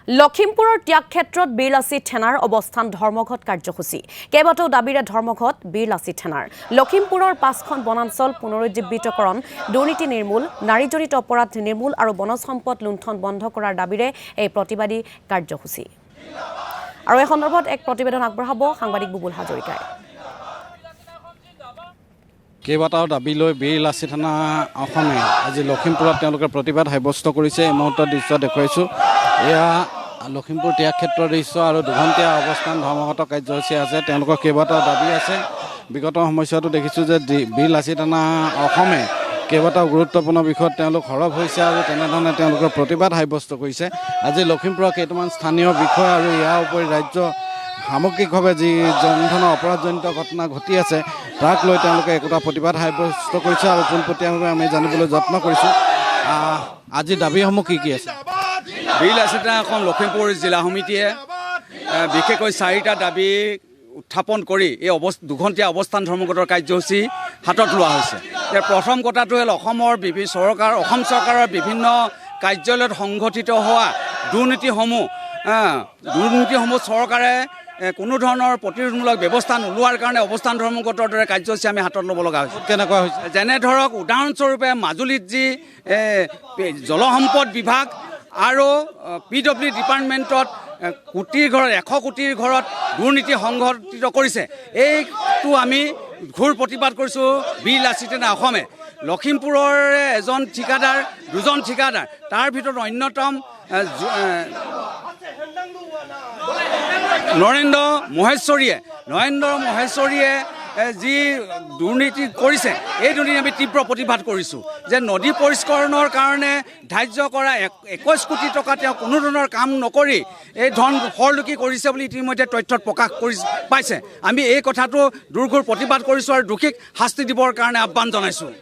লখিমপুৰৰ ত্যাগক্ষেত্ৰত বীৰ লাচিত থানাৰ অৱস্থান ধৰ্মঘট কাৰ্যসূচী কেইবাটাও দাবীৰে ধৰ্মঘট বীৰ লাচিত থানাৰ লখিমপুৰৰ 5খন বনাঞ্চল পুনৰুজ্জীৱিতকৰণ দুৰ্নীতি নিৰ্মূল নাৰীজনিত অপৰাধ নিৰ্মূল আৰু বনজ সম্পদ লুণ্ঠন বন্ধ কৰাৰ দাবীৰে এই প্ৰতিবাদী কাৰ্যসূচী আৰু এই সন্দৰ্ভত এক প্ৰতিবেদন আগবঢ়াব সাংবাদিক বুবুল হাজৰিকাই কেইবাটাও দাবী লৈ বীৰ লাচিত থানা অসমে আজি লখিমপুৰত তেওঁলোকে প্ৰতিবাদ সাব্যস্ত কৰিছে। এই মুহূৰ্তৰ দৃশ্য দেখুৱাইছোঁ। এয়া লখিমপুৰ ত্যাগক্ষেত্ৰৰ দৃশ্য আৰু দুঘণ্টীয়া অৱস্থান ধৰ্মঘট কাৰ্যসূচী আছে। তেওঁলোকৰ কেইবাটাও দাবী আছে। বিগত সময়ছোৱাতো দেখিছোঁ যে বীৰ লাচিত থানা অসমে কেইবাটাও গুৰুত্বপূৰ্ণ বিষয়ত তেওঁলোক সৰব হৈছে আৰু তেনেধৰণে তেওঁলোকৰ প্ৰতিবাদ সাব্যস্ত কৰিছে। আজি লখিমপুৰৰ কেইটামান স্থানীয় বিষয় আৰু ইয়াৰ উপৰি ৰাজ্য সামগ্ৰিকভাৱে যি যেনেধৰণৰ অপৰাধজনিত ঘটনা ঘটি আছে তাক লৈ তেওঁলোকে একোটা প্ৰতিবাদ সাব্যস্ত কৰিছে আৰু পোনপটীয়াভাৱে আমি জানিবলৈ যত্ন কৰিছোঁ। আজি দাবীসমূহ কি কি আছে? বীৰ লাচিত থানা এখন লখিমপুৰ জিলা সমিতিয়ে বিশেষকৈ 4টা দাবী উত্থাপন কৰি এই দুঘণ্টীয়া অৱস্থান ধৰ্মঘটৰ কাৰ্যসূচী হাতত লোৱা হৈছে। ইয়াৰ প্ৰথম কথাটো হ'ল অসম চৰকাৰৰ বিভিন্ন কাৰ্যালয়ত সংঘটিত হোৱা দুৰ্নীতিসমূহ চৰকাৰে কোনো ধৰণৰ প্ৰতিৰোধমূলক ব্যৱস্থা নোলোৱাৰ কাৰণে অৱস্থান ধৰ্মঘটৰ দৰে কাৰ্যসূচী আমি হাতত ল'ব লগা হৈছে। কেনেকুৱা হৈছে? যেনে ধৰক উদাহৰণস্বৰূপে মাজুলীত যি জলসম্পদ বিভাগ আৰু PW ডিপাৰ্টমেণ্টত কোটিৰ ঘৰত 100 কোটিৰ ঘৰত দুৰ্নীতি সংঘটিত কৰিছে। এইটো আমি ঘোৰ প্ৰতিবাদ কৰিছোঁ বীৰ লাচিত থানা অসমে। লখিমপুৰৰে এজন ঠিকাদাৰ 2জন ঠিকাদাৰ তাৰ ভিতৰত অন্যতম নৰেন্দ্ৰ মহেশ্বৰীয়ে যি দুৰ্নীতি কৰিছে এই দুৰ্নীতি আমি তীব্ৰ প্ৰতিবাদ কৰিছোঁ যে নদী পৰিষ্কৰণৰ কাৰণে ধাৰ্য কৰা 21 কোটি টকা তেওঁ কোনো ধৰণৰ কাম নকৰি এই ধন সৰলুকি কৰিছে বুলি ইতিমধ্যে তথ্যত প্ৰকাশ পাইছে। আমি এই কথাটো দুৰ্ঘোৰ প্ৰতিবাদ কৰিছোঁ আৰু দোষীক শাস্তি দিবৰ কাৰণে আহ্বান জনাইছোঁ।